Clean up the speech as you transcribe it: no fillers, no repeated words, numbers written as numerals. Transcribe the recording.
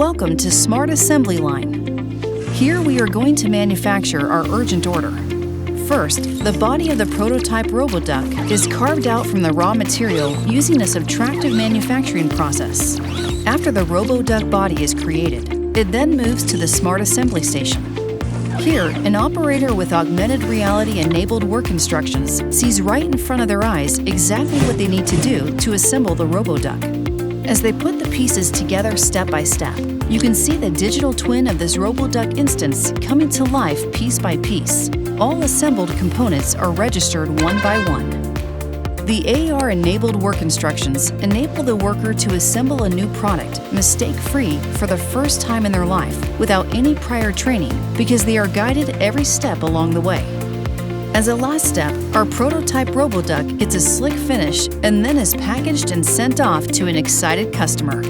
Welcome to Smart Assembly Line. Here we are going to manufacture our urgent order. First, the body of the prototype RoboDuck is carved out from the raw material using a subtractive manufacturing process. After the RoboDuck body is created, it then moves to the Smart Assembly Station. Here, an operator with augmented reality-enabled work instructions sees right in front of their eyes exactly what they need to do to assemble the RoboDuck. As they put the pieces together step by step, you can see the digital twin of this RoboDuck instance coming to life piece by piece. All assembled components are registered one by one. The AR-enabled work instructions enable the worker to assemble a new product mistake-free for the first time in their life without any prior training because they are guided every step along the way. As a last step, our prototype RoboDuck gets a slick finish and then is packaged and sent off to an excited customer.